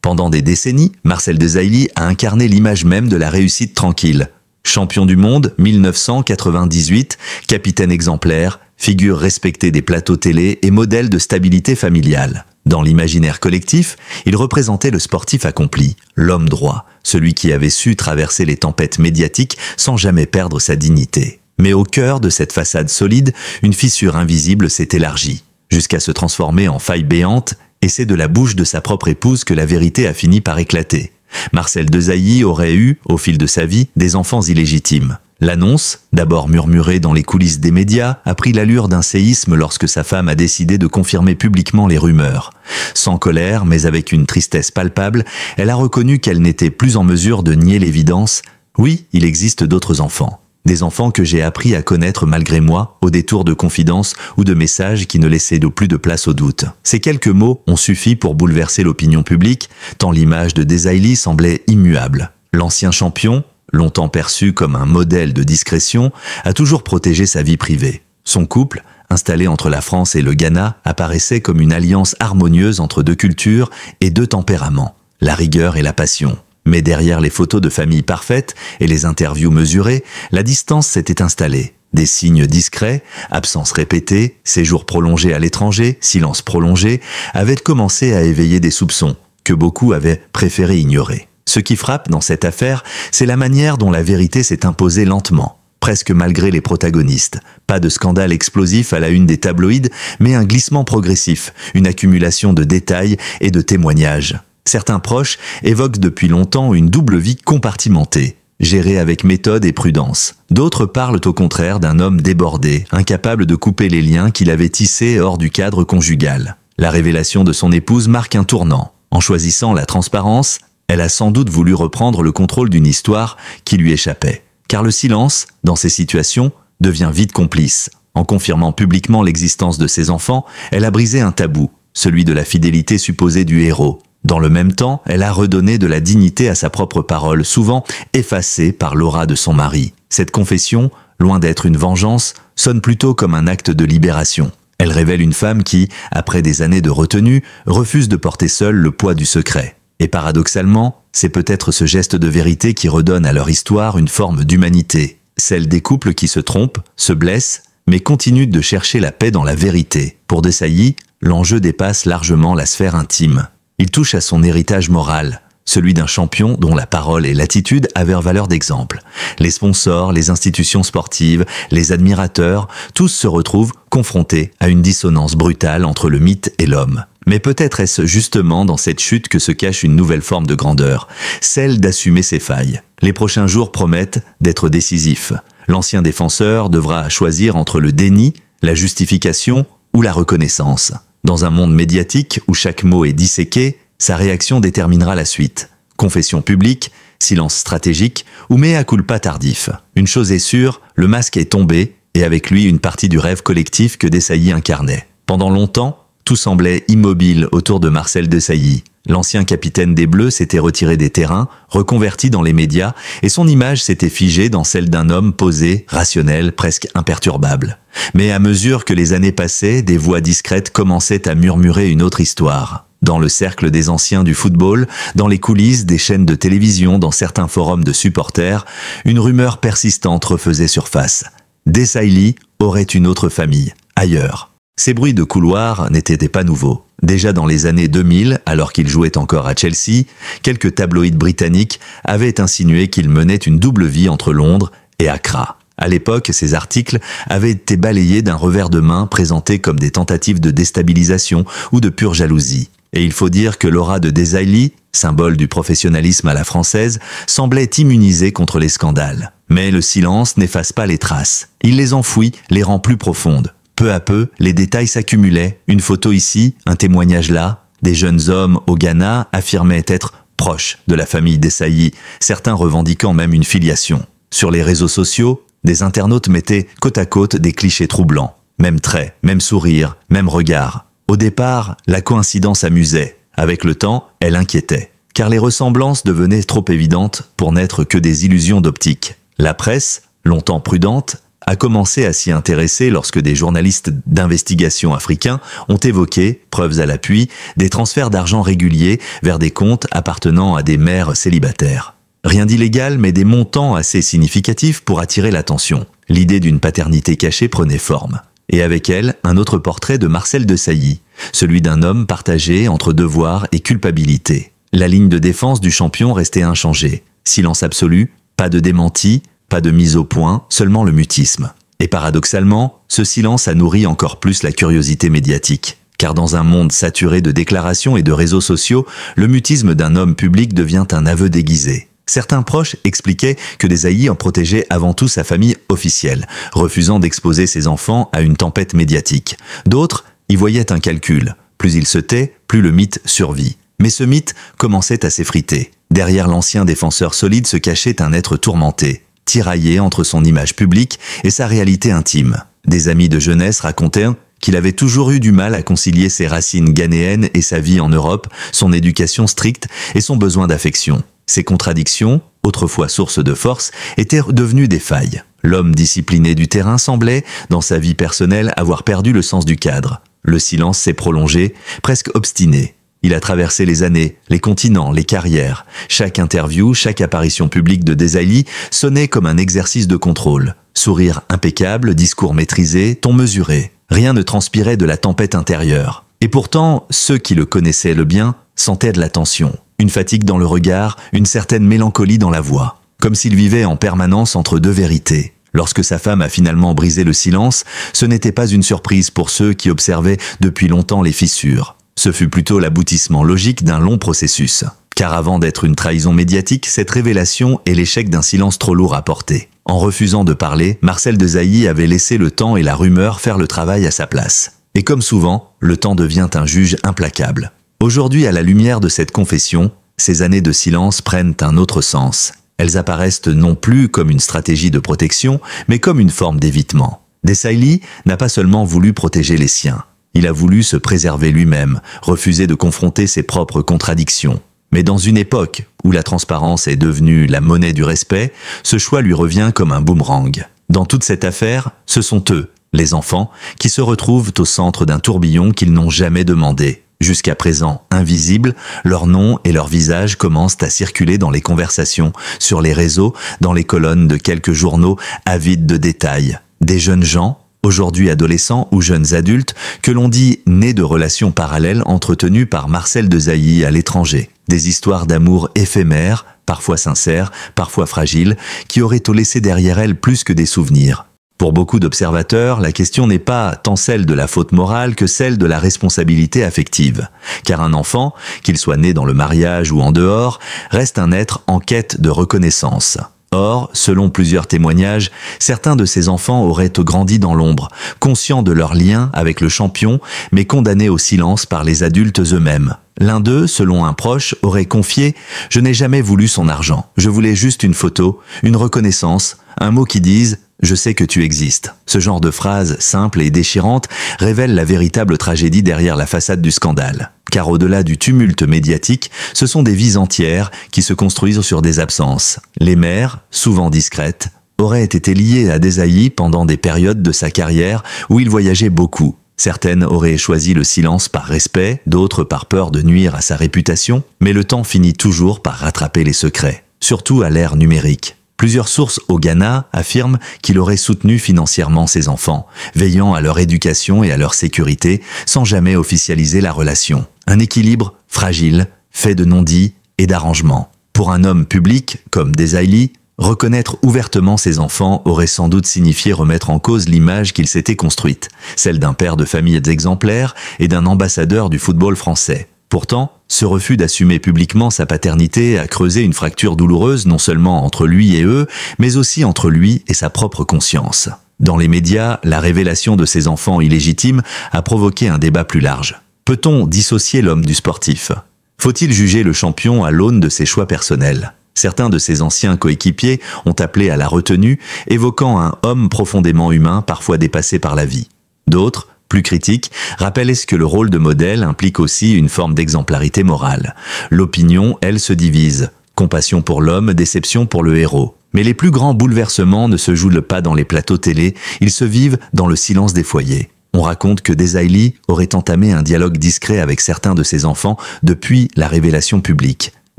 Pendant des décennies, Marcel Desailly a incarné l'image même de la réussite tranquille. Champion du monde 1998, capitaine exemplaire, figure respectée des plateaux télé et modèle de stabilité familiale. Dans l'imaginaire collectif, il représentait le sportif accompli, l'homme droit, celui qui avait su traverser les tempêtes médiatiques sans jamais perdre sa dignité. Mais au cœur de cette façade solide, une fissure invisible s'est élargie, jusqu'à se transformer en faille béante, et c'est de la bouche de sa propre épouse que la vérité a fini par éclater. Marcel Desailly aurait eu, au fil de sa vie, des enfants illégitimes. L'annonce, d'abord murmurée dans les coulisses des médias, a pris l'allure d'un séisme lorsque sa femme a décidé de confirmer publiquement les rumeurs. Sans colère, mais avec une tristesse palpable, elle a reconnu qu'elle n'était plus en mesure de nier l'évidence. Oui, il existe d'autres enfants. Des enfants que j'ai appris à connaître malgré moi, au détour de confidences ou de messages qui ne laissaient plus de place au doute. Ces quelques mots ont suffi pour bouleverser l'opinion publique, tant l'image de Desailly semblait immuable. L'ancien champion, longtemps perçu comme un modèle de discrétion, a toujours protégé sa vie privée. Son couple, installé entre la France et le Ghana, apparaissait comme une alliance harmonieuse entre deux cultures et deux tempéraments, la rigueur et la passion. Mais derrière les photos de famille parfaites et les interviews mesurées, la distance s'était installée. Des signes discrets, absences répétées, séjours prolongés à l'étranger, silence prolongé, avaient commencé à éveiller des soupçons que beaucoup avaient préféré ignorer. Ce qui frappe dans cette affaire, c'est la manière dont la vérité s'est imposée lentement, presque malgré les protagonistes. Pas de scandale explosif à la une des tabloïds, mais un glissement progressif, une accumulation de détails et de témoignages. Certains proches évoquent depuis longtemps une double vie compartimentée, gérée avec méthode et prudence. D'autres parlent au contraire d'un homme débordé, incapable de couper les liens qu'il avait tissés hors du cadre conjugal. La révélation de son épouse marque un tournant. En choisissant la transparence, elle a sans doute voulu reprendre le contrôle d'une histoire qui lui échappait. Car le silence, dans ces situations, devient vite complice. En confirmant publiquement l'existence de ses enfants, elle a brisé un tabou, celui de la fidélité supposée du héros. Dans le même temps, elle a redonné de la dignité à sa propre parole, souvent effacée par l'aura de son mari. Cette confession, loin d'être une vengeance, sonne plutôt comme un acte de libération. Elle révèle une femme qui, après des années de retenue, refuse de porter seule le poids du secret. Et paradoxalement, c'est peut-être ce geste de vérité qui redonne à leur histoire une forme d'humanité. Celle des couples qui se trompent, se blessent, mais continuent de chercher la paix dans la vérité. Pour Desailly, l'enjeu dépasse largement la sphère intime. Il touche à son héritage moral, celui d'un champion dont la parole et l'attitude avaient valeur d'exemple. Les sponsors, les institutions sportives, les admirateurs, tous se retrouvent confrontés à une dissonance brutale entre le mythe et l'homme. Mais peut-être est-ce justement dans cette chute que se cache une nouvelle forme de grandeur, celle d'assumer ses failles. Les prochains jours promettent d'être décisifs. L'ancien défenseur devra choisir entre le déni, la justification ou la reconnaissance. Dans un monde médiatique où chaque mot est disséqué, sa réaction déterminera la suite. Confession publique, silence stratégique ou mea culpa tardif. Une chose est sûre, le masque est tombé et avec lui une partie du rêve collectif que Desailly incarnait. Pendant longtemps, tout semblait immobile autour de Marcel Desailly. L'ancien capitaine des Bleus s'était retiré des terrains, reconverti dans les médias, et son image s'était figée dans celle d'un homme posé, rationnel, presque imperturbable. Mais à mesure que les années passaient, des voix discrètes commençaient à murmurer une autre histoire. Dans le cercle des anciens du football, dans les coulisses des chaînes de télévision, dans certains forums de supporters, une rumeur persistante refaisait surface. Desailly aurait une autre famille, ailleurs. Ces bruits de couloir n'étaient pas nouveaux. Déjà dans les années 2000, alors qu'il jouait encore à Chelsea, quelques tabloïds britanniques avaient insinué qu'il menait une double vie entre Londres et Accra. À l'époque, ces articles avaient été balayés d'un revers de main, présentés comme des tentatives de déstabilisation ou de pure jalousie. Et il faut dire que l'aura de Desailly, symbole du professionnalisme à la française, semblait immunisée contre les scandales. Mais le silence n'efface pas les traces. Il les enfouit, les rend plus profondes. Peu à peu, les détails s'accumulaient. Une photo ici, un témoignage là. Des jeunes hommes au Ghana affirmaient être proches de la famille Desailly, certains revendiquant même une filiation. Sur les réseaux sociaux, des internautes mettaient côte à côte des clichés troublants. Même traits, même sourire, même regard. Au départ, la coïncidence amusait. Avec le temps, elle inquiétait. Car les ressemblances devenaient trop évidentes pour n'être que des illusions d'optique. La presse, longtemps prudente, a commencé à s'y intéresser lorsque des journalistes d'investigation africains ont évoqué, preuves à l'appui, des transferts d'argent réguliers vers des comptes appartenant à des mères célibataires. Rien d'illégal, mais des montants assez significatifs pour attirer l'attention. L'idée d'une paternité cachée prenait forme. Et avec elle, un autre portrait de Marcel Desailly, celui d'un homme partagé entre devoir et culpabilité. La ligne de défense du champion restait inchangée. Silence absolu, pas de démenti, pas de mise au point, seulement le mutisme. Et paradoxalement, ce silence a nourri encore plus la curiosité médiatique. Car dans un monde saturé de déclarations et de réseaux sociaux, le mutisme d'un homme public devient un aveu déguisé. Certains proches expliquaient que Desailly en protégeait avant tout sa famille officielle, refusant d'exposer ses enfants à une tempête médiatique. D'autres y voyaient un calcul. Plus il se tait, plus le mythe survit. Mais ce mythe commençait à s'effriter. Derrière l'ancien défenseur solide se cachait un être tourmenté, tiraillé entre son image publique et sa réalité intime. Des amis de jeunesse racontaient qu'il avait toujours eu du mal à concilier ses racines ghanéennes et sa vie en Europe, son éducation stricte et son besoin d'affection. Ces contradictions, autrefois source de force, étaient devenues des failles. L'homme discipliné du terrain semblait, dans sa vie personnelle, avoir perdu le sens du cadre. Le silence s'est prolongé, presque obstiné. Il a traversé les années, les continents, les carrières. Chaque interview, chaque apparition publique de Desailly sonnait comme un exercice de contrôle. Sourire impeccable, discours maîtrisé, ton mesuré. Rien ne transpirait de la tempête intérieure. Et pourtant, ceux qui le connaissaient le bien sentaient de la tension. Une fatigue dans le regard, une certaine mélancolie dans la voix. Comme s'il vivait en permanence entre deux vérités. Lorsque sa femme a finalement brisé le silence, ce n'était pas une surprise pour ceux qui observaient depuis longtemps les fissures. Ce fut plutôt l'aboutissement logique d'un long processus. Car avant d'être une trahison médiatique, cette révélation est l'échec d'un silence trop lourd à porter. En refusant de parler, Marcel Desailly avait laissé le temps et la rumeur faire le travail à sa place. Et comme souvent, le temps devient un juge implacable. Aujourd'hui, à la lumière de cette confession, ces années de silence prennent un autre sens. Elles apparaissent non plus comme une stratégie de protection, mais comme une forme d'évitement. Desailly n'a pas seulement voulu protéger les siens. Il a voulu se préserver lui-même, refuser de confronter ses propres contradictions. Mais dans une époque où la transparence est devenue la monnaie du respect, ce choix lui revient comme un boomerang. Dans toute cette affaire, ce sont eux, les enfants, qui se retrouvent au centre d'un tourbillon qu'ils n'ont jamais demandé. Jusqu'à présent invisibles, leurs noms et leurs visages commencent à circuler dans les conversations, sur les réseaux, dans les colonnes de quelques journaux avides de détails. Des jeunes gens, aujourd'hui adolescents ou jeunes adultes, que l'on dit nés de relations parallèles entretenues par Marcel Desailly à l'étranger. Des histoires d'amour éphémères, parfois sincères, parfois fragiles, qui auraient laissé derrière elles plus que des souvenirs. Pour beaucoup d'observateurs, la question n'est pas tant celle de la faute morale que celle de la responsabilité affective. Car un enfant, qu'il soit né dans le mariage ou en dehors, reste un être en quête de reconnaissance. Or, selon plusieurs témoignages, certains de ces enfants auraient grandi dans l'ombre, conscients de leur lien avec le champion, mais condamnés au silence par les adultes eux-mêmes. L'un d'eux, selon un proche, aurait confié « Je n'ai jamais voulu son argent. Je voulais juste une photo, une reconnaissance, un mot qui dise « Je sais que tu existes ». Ce genre de phrase simple et déchirante révèle la véritable tragédie derrière la façade du scandale. Car au-delà du tumulte médiatique, ce sont des vies entières qui se construisent sur des absences. Les mères, souvent discrètes, auraient été liées à Desailly pendant des périodes de sa carrière où il voyageait beaucoup. Certaines auraient choisi le silence par respect, d'autres par peur de nuire à sa réputation, mais le temps finit toujours par rattraper les secrets, surtout à l'ère numérique. Plusieurs sources au Ghana affirment qu'il aurait soutenu financièrement ses enfants, veillant à leur éducation et à leur sécurité, sans jamais officialiser la relation. Un équilibre fragile, fait de non-dits et d'arrangements. Pour un homme public, comme Desailly, reconnaître ouvertement ses enfants aurait sans doute signifié remettre en cause l'image qu'il s'était construite, celle d'un père de famille exemplaire et d'un ambassadeur du football français. Pourtant, ce refus d'assumer publiquement sa paternité a creusé une fracture douloureuse non seulement entre lui et eux, mais aussi entre lui et sa propre conscience. Dans les médias, la révélation de ses enfants illégitimes a provoqué un débat plus large. Peut-on dissocier l'homme du sportif? Faut-il juger le champion à l'aune de ses choix personnels? Certains de ses anciens coéquipiers ont appelé à la retenue, évoquant un homme profondément humain, parfois dépassé par la vie. D'autres, plus critiques, rappellent que le rôle de modèle implique aussi une forme d'exemplarité morale. L'opinion, elle, se divise. Compassion pour l'homme, déception pour le héros. Mais les plus grands bouleversements ne se jouent pas dans les plateaux télé, ils se vivent dans le silence des foyers. On raconte que Desailly aurait entamé un dialogue discret avec certains de ses enfants depuis la révélation publique.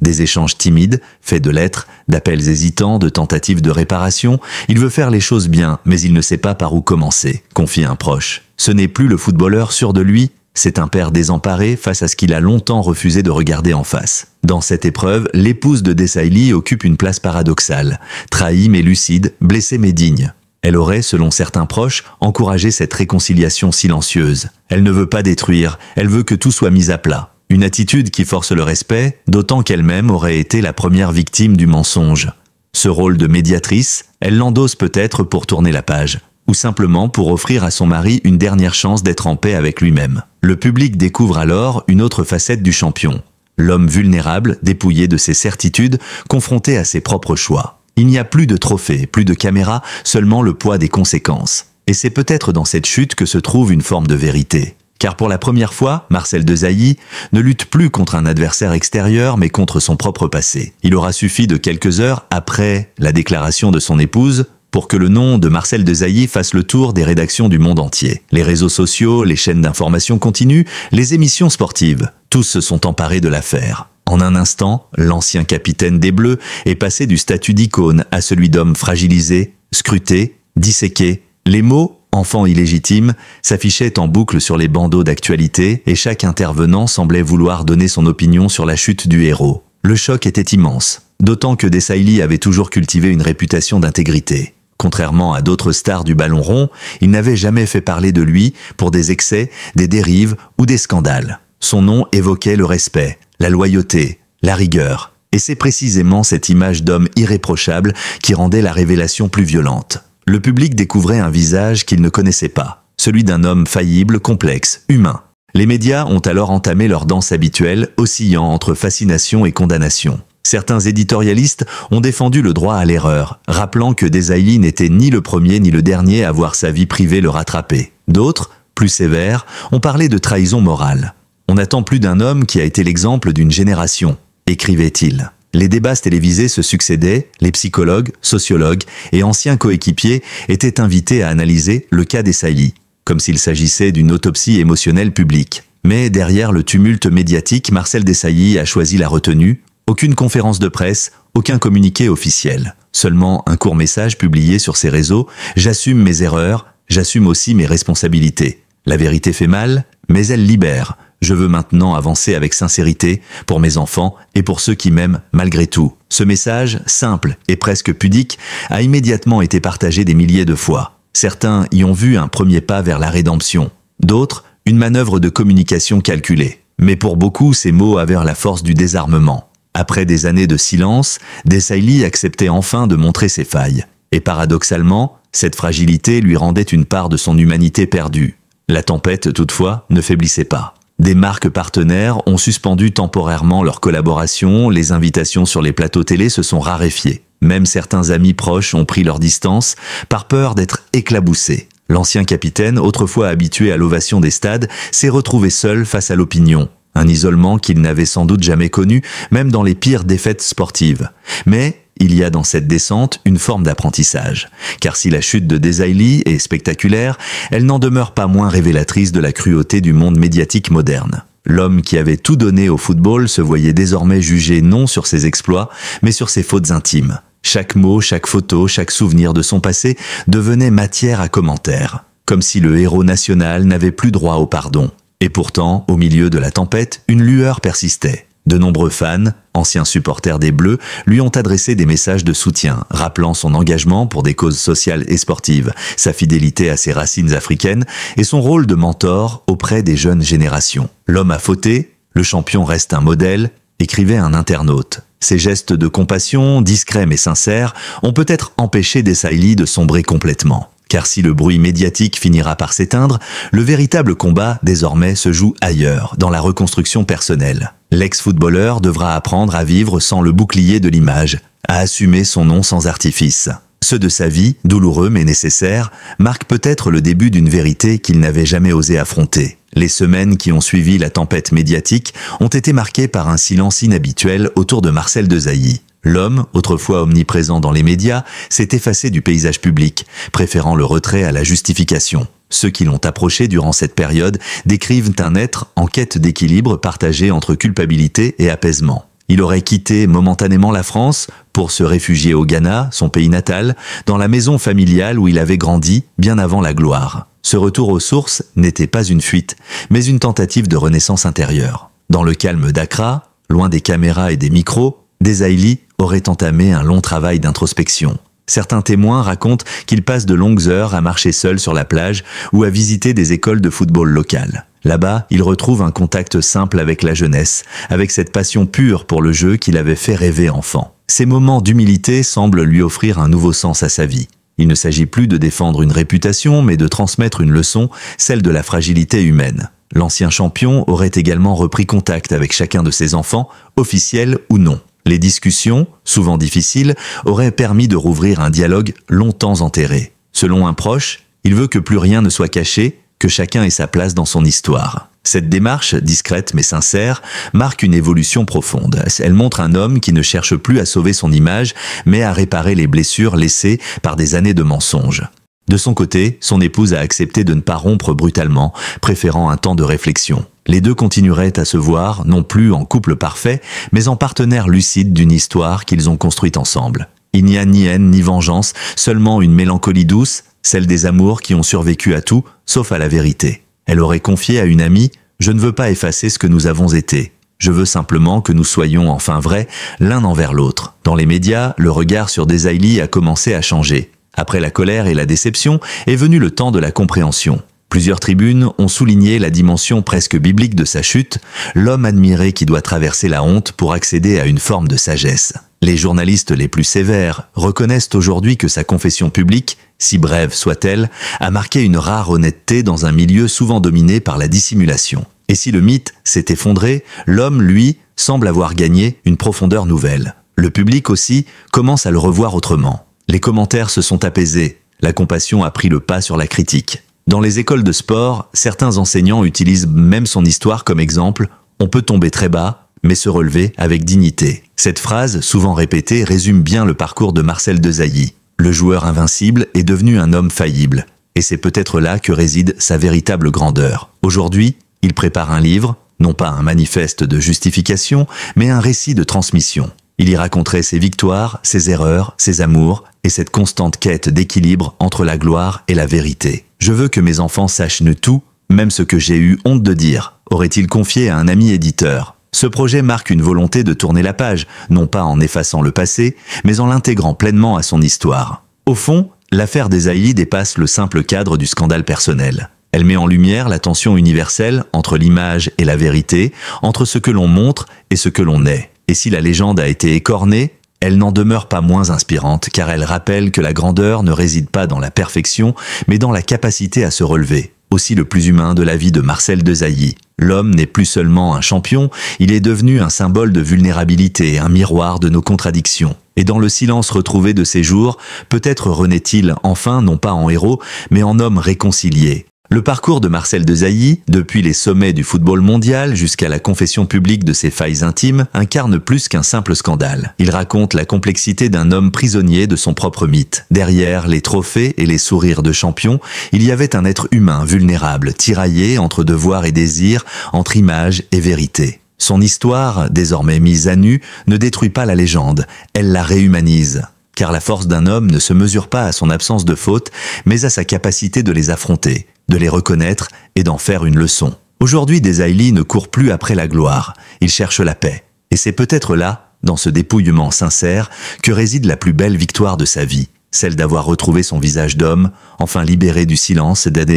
Des échanges timides, faits de lettres, d'appels hésitants, de tentatives de réparation. Il veut faire les choses bien, mais il ne sait pas par où commencer, confie un proche. Ce n'est plus le footballeur sûr de lui, c'est un père désemparé face à ce qu'il a longtemps refusé de regarder en face. Dans cette épreuve, l'épouse de Desailly occupe une place paradoxale. Trahie mais lucide, blessée mais digne. Elle aurait, selon certains proches, encouragé cette réconciliation silencieuse. Elle ne veut pas détruire, elle veut que tout soit mis à plat. Une attitude qui force le respect, d'autant qu'elle-même aurait été la première victime du mensonge. Ce rôle de médiatrice, elle l'endosse peut-être pour tourner la page, ou simplement pour offrir à son mari une dernière chance d'être en paix avec lui-même. Le public découvre alors une autre facette du champion. L'homme vulnérable, dépouillé de ses certitudes, confronté à ses propres choix. Il n'y a plus de trophées, plus de caméras, seulement le poids des conséquences. Et c'est peut-être dans cette chute que se trouve une forme de vérité. Car pour la première fois, Marcel Desailly ne lutte plus contre un adversaire extérieur, mais contre son propre passé. Il aura suffi de quelques heures après la déclaration de son épouse pour que le nom de Marcel Desailly fasse le tour des rédactions du monde entier. Les réseaux sociaux, les chaînes d'information continues, les émissions sportives, tous se sont emparés de l'affaire. En un instant, l'ancien capitaine des Bleus est passé du statut d'icône à celui d'homme fragilisé, scruté, disséqué. Les mots « enfant illégitime » s'affichaient en boucle sur les bandeaux d'actualité et chaque intervenant semblait vouloir donner son opinion sur la chute du héros. Le choc était immense, d'autant que Desailly avait toujours cultivé une réputation d'intégrité. Contrairement à d'autres stars du ballon rond, il n'avait jamais fait parler de lui pour des excès, des dérives ou des scandales. Son nom évoquait le respect, la loyauté, la rigueur. Et c'est précisément cette image d'homme irréprochable qui rendait la révélation plus violente. Le public découvrait un visage qu'il ne connaissait pas, celui d'un homme faillible, complexe, humain. Les médias ont alors entamé leur danse habituelle, oscillant entre fascination et condamnation. Certains éditorialistes ont défendu le droit à l'erreur, rappelant que Desailly n'était ni le premier ni le dernier à voir sa vie privée le rattraper. D'autres, plus sévères, ont parlé de trahison morale. On attend plus d'un homme qui a été l'exemple d'une génération, écrivait-il. Les débats télévisés se succédaient, les psychologues, sociologues et anciens coéquipiers étaient invités à analyser le cas Desailly, comme s'il s'agissait d'une autopsie émotionnelle publique. Mais derrière le tumulte médiatique, Marcel Desailly a choisi la retenue. Aucune conférence de presse, aucun communiqué officiel. Seulement un court message publié sur ses réseaux « J'assume mes erreurs, j'assume aussi mes responsabilités. La vérité fait mal, mais elle libère. Je veux maintenant avancer avec sincérité pour mes enfants et pour ceux qui m'aiment malgré tout. » Ce message, simple et presque pudique, a immédiatement été partagé des milliers de fois. Certains y ont vu un premier pas vers la rédemption. D'autres, une manœuvre de communication calculée. Mais pour beaucoup, ces mots avaient la force du désarmement. Après des années de silence, Desailly acceptait enfin de montrer ses failles. Et paradoxalement, cette fragilité lui rendait une part de son humanité perdue. La tempête, toutefois, ne faiblissait pas. Des marques partenaires ont suspendu temporairement leur collaboration, les invitations sur les plateaux télé se sont raréfiées. Même certains amis proches ont pris leur distance, par peur d'être éclaboussés. L'ancien capitaine, autrefois habitué à l'ovation des stades, s'est retrouvé seul face à l'opinion. Un isolement qu'il n'avait sans doute jamais connu, même dans les pires défaites sportives. Mais il y a dans cette descente une forme d'apprentissage. Car si la chute de Desailly est spectaculaire, elle n'en demeure pas moins révélatrice de la cruauté du monde médiatique moderne. L'homme qui avait tout donné au football se voyait désormais jugé non sur ses exploits, mais sur ses fautes intimes. Chaque mot, chaque photo, chaque souvenir de son passé devenait matière à commentaires. Comme si le héros national n'avait plus droit au pardon. Et pourtant, au milieu de la tempête, une lueur persistait. De nombreux fans, anciens supporters des Bleus, lui ont adressé des messages de soutien, rappelant son engagement pour des causes sociales et sportives, sa fidélité à ses racines africaines et son rôle de mentor auprès des jeunes générations. L'homme a fauté, le champion reste un modèle, écrivait un internaute. Ces gestes de compassion, discrets mais sincères, ont peut-être empêché Desailly de sombrer complètement. Car si le bruit médiatique finira par s'éteindre, le véritable combat, désormais, se joue ailleurs, dans la reconstruction personnelle. L'ex-footballeur devra apprendre à vivre sans le bouclier de l'image, à assumer son nom sans artifice. Ceux de sa vie, douloureux mais nécessaires, marquent peut-être le début d'une vérité qu'il n'avait jamais osé affronter. Les semaines qui ont suivi la tempête médiatique ont été marquées par un silence inhabituel autour de Marcel Desailly. L'homme, autrefois omniprésent dans les médias, s'est effacé du paysage public, préférant le retrait à la justification. Ceux qui l'ont approché durant cette période décrivent un être en quête d'équilibre partagé entre culpabilité et apaisement. Il aurait quitté momentanément la France pour se réfugier au Ghana, son pays natal, dans la maison familiale où il avait grandi bien avant la gloire. Ce retour aux sources n'était pas une fuite, mais une tentative de renaissance intérieure. Dans le calme d'Accra, loin des caméras et des micros, Desailly aurait entamé un long travail d'introspection. Certains témoins racontent qu'il passe de longues heures à marcher seul sur la plage ou à visiter des écoles de football locales. Là-bas, il retrouve un contact simple avec la jeunesse, avec cette passion pure pour le jeu qui l'avait fait rêver enfant. Ces moments d'humilité semblent lui offrir un nouveau sens à sa vie. Il ne s'agit plus de défendre une réputation, mais de transmettre une leçon, celle de la fragilité humaine. L'ancien champion aurait également repris contact avec chacun de ses enfants, officiels ou non. Les discussions, souvent difficiles, auraient permis de rouvrir un dialogue longtemps enterré. Selon un proche, il veut que plus rien ne soit caché, que chacun ait sa place dans son histoire. Cette démarche, discrète mais sincère, marque une évolution profonde. Elle montre un homme qui ne cherche plus à sauver son image, mais à réparer les blessures laissées par des années de mensonges. De son côté, son épouse a accepté de ne pas rompre brutalement, préférant un temps de réflexion. Les deux continueraient à se voir, non plus en couple parfait, mais en partenaires lucides d'une histoire qu'ils ont construite ensemble. Il n'y a ni haine ni vengeance, seulement une mélancolie douce, celle des amours qui ont survécu à tout, sauf à la vérité. Elle aurait confié à une amie « Je ne veux pas effacer ce que nous avons été. Je veux simplement que nous soyons enfin vrais l'un envers l'autre. » Dans les médias, le regard sur Desailly a commencé à changer. Après la colère et la déception, est venu le temps de la compréhension. Plusieurs tribunes ont souligné la dimension presque biblique de sa chute, l'homme admiré qui doit traverser la honte pour accéder à une forme de sagesse. Les journalistes les plus sévères reconnaissent aujourd'hui que sa confession publique, si brève soit-elle, a marqué une rare honnêteté dans un milieu souvent dominé par la dissimulation. Et si le mythe s'est effondré, l'homme, lui, semble avoir gagné une profondeur nouvelle. Le public aussi commence à le revoir autrement. Les commentaires se sont apaisés, la compassion a pris le pas sur la critique. Dans les écoles de sport, certains enseignants utilisent même son histoire comme exemple « On peut tomber très bas, mais se relever avec dignité ». Cette phrase, souvent répétée, résume bien le parcours de Marcel Desailly. Le joueur invincible est devenu un homme faillible. Et c'est peut-être là que réside sa véritable grandeur. Aujourd'hui, il prépare un livre, non pas un manifeste de justification, mais un récit de transmission. Il y raconterait ses victoires, ses erreurs, ses amours et cette constante quête d'équilibre entre la gloire et la vérité. « Je veux que mes enfants sachent tout, même ce que j'ai eu honte de dire », aurait-il confié à un ami éditeur. Ce projet marque une volonté de tourner la page, non pas en effaçant le passé, mais en l'intégrant pleinement à son histoire. Au fond, l'affaire Desailly dépasse le simple cadre du scandale personnel. Elle met en lumière la tension universelle entre l'image et la vérité, entre ce que l'on montre et ce que l'on est. Et si la légende a été écornée, elle n'en demeure pas moins inspirante, car elle rappelle que la grandeur ne réside pas dans la perfection, mais dans la capacité à se relever. Aussi le plus humain de la vie de Marcel Desailly. L'homme n'est plus seulement un champion, il est devenu un symbole de vulnérabilité, un miroir de nos contradictions. Et dans le silence retrouvé de ses jours, peut-être renaît-il enfin non pas en héros, mais en homme réconcilié. Le parcours de Marcel Desailly, depuis les sommets du football mondial jusqu'à la confession publique de ses failles intimes, incarne plus qu'un simple scandale. Il raconte la complexité d'un homme prisonnier de son propre mythe. Derrière les trophées et les sourires de champion, il y avait un être humain vulnérable, tiraillé entre devoir et désir, entre image et vérité. Son histoire, désormais mise à nu, ne détruit pas la légende, elle la réhumanise. Car la force d'un homme ne se mesure pas à son absence de fautes, mais à sa capacité de les affronter, de les reconnaître et d'en faire une leçon. Aujourd'hui, Desailly ne court plus après la gloire, il cherche la paix. Et c'est peut-être là, dans ce dépouillement sincère, que réside la plus belle victoire de sa vie, celle d'avoir retrouvé son visage d'homme, enfin libéré du silence et d'aider